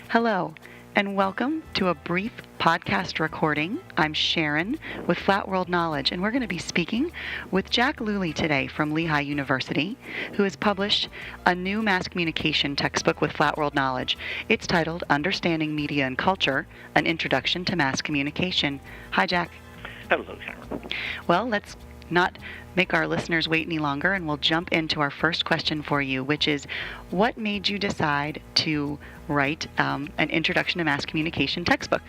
Hello, and welcome to a brief podcast recording. I'm Sharon with Flat World Knowledge, and we're going to be speaking with Jack Lule today from Lehigh University, who has published a new mass communication textbook with Flat World Knowledge. It's titled Understanding Media and Culture, An Introduction to Mass Communication. Hi, Jack. Hello, Sharon. Well, let's not make our listeners wait any longer, and we'll jump into our first question for you, which is, what made you decide to write an Introduction to Mass Communication textbook?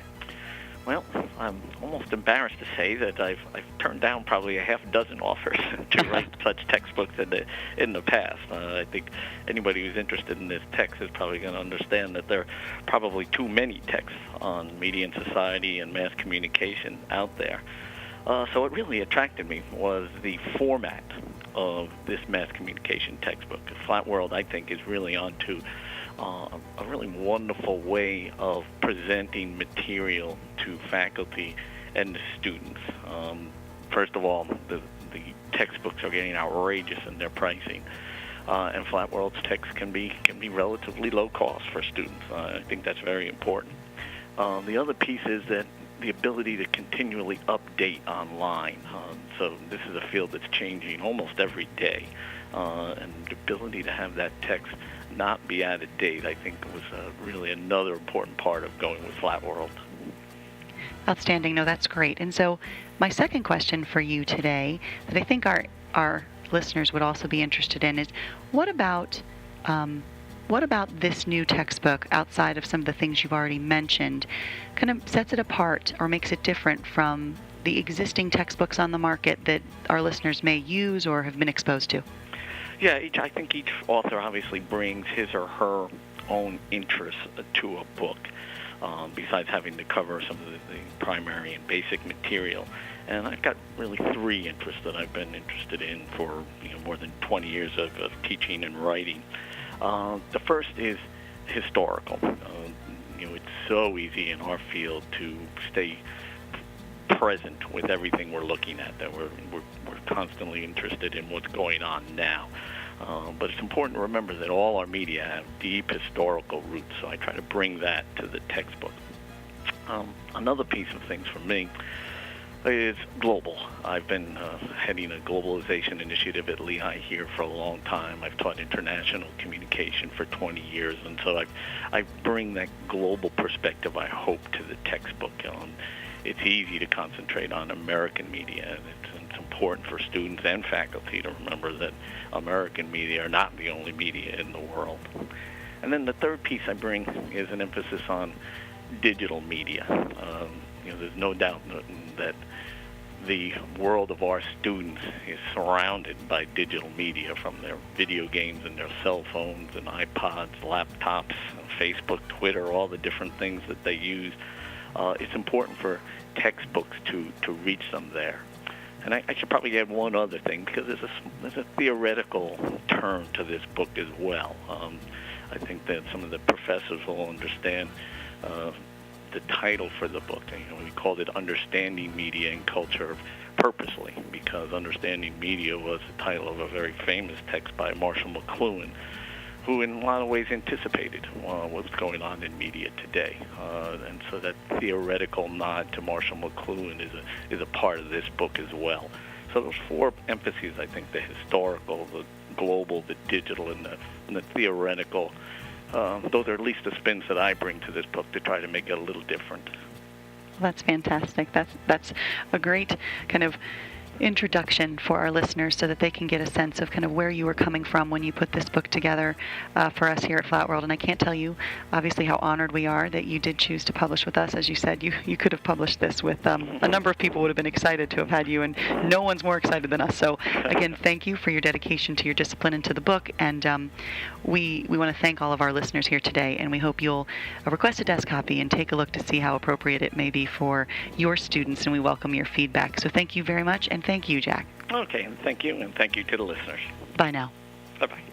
Well, I'm almost embarrassed to say that I've turned down probably a half dozen offers to write such textbooks in the past. I think anybody who's interested in this text is probably going to understand that there are probably too many texts on media and society and mass communication out there. So what really attracted me was the format of this mass communication textbook. Flat World, I think, is really onto a really wonderful way of presenting material to faculty and the students. First of all, the textbooks are getting outrageous in their pricing, and Flat World's texts can be relatively low cost for students. I think that's very important. The other piece is that the ability to continually update online. So this is a field that's changing almost every day. And the ability to have that text not be out of date, I think, was really another important part of going with Flat World. Outstanding. No, that's great. And so my second question for you today that I think our listeners would also be interested in is, what about this new textbook, outside of some of the things you've already mentioned, kind of sets it apart or makes it different from the existing textbooks on the market that our listeners may use or have been exposed to? Yeah, I think each author obviously brings his or her own interest to a book, besides having to cover some of the primary and basic material. And I've got really three interests that I've been interested in for more than 20 years of teaching and writing. The first is historical. It's so easy in our field to stay present with everything we're looking at, that we're constantly interested in what's going on now. But it's important to remember that all our media have deep historical roots, so I try to bring that to the textbook. Another piece of things for me is global. I've been heading a globalization initiative at Lehigh here for a long time. I've taught international communication for 20 years, and so I bring that global perspective, I hope, to the textbook. It's easy to concentrate on American media, and it's important for students and faculty to remember that American media are not the only media in the world. And then the third piece I bring is an emphasis on digital media. There's no doubt that the world of our students is surrounded by digital media, from their video games and their cell phones and iPods, laptops, Facebook, Twitter, all the different things that they use. It's important for textbooks to reach them there. And I should probably add one other thing, because there's a theoretical turn to this book as well. I think that some of the professors will understand the title for the book. We called it Understanding Media and Culture purposely, because Understanding Media was the title of a very famous text by Marshall McLuhan, who in a lot of ways anticipated what's going on in media today. And so that theoretical nod to Marshall McLuhan is a part of this book as well. So those four emphases, I think, the historical, the global, the digital, and the theoretical, those are at least the spins that I bring to this book to try to make it a little different. That's fantastic. That's a great kind of introduction for our listeners, so that they can get a sense of kind of where you were coming from when you put this book together for us here at Flat World. And I can't tell you, obviously, how honored we are that you did choose to publish with us. As you said, you could have published this with a number of people would have been excited to have had you, and no one's more excited than us. So again, thank you for your dedication to your discipline and to the book. And we want to thank all of our listeners here today, and we hope you'll request a desk copy and take a look to see how appropriate it may be for your students, and we welcome your feedback. So thank you very much, and thank you, Jack. Okay, thank you, and thank you to the listeners. Bye now. Bye-bye.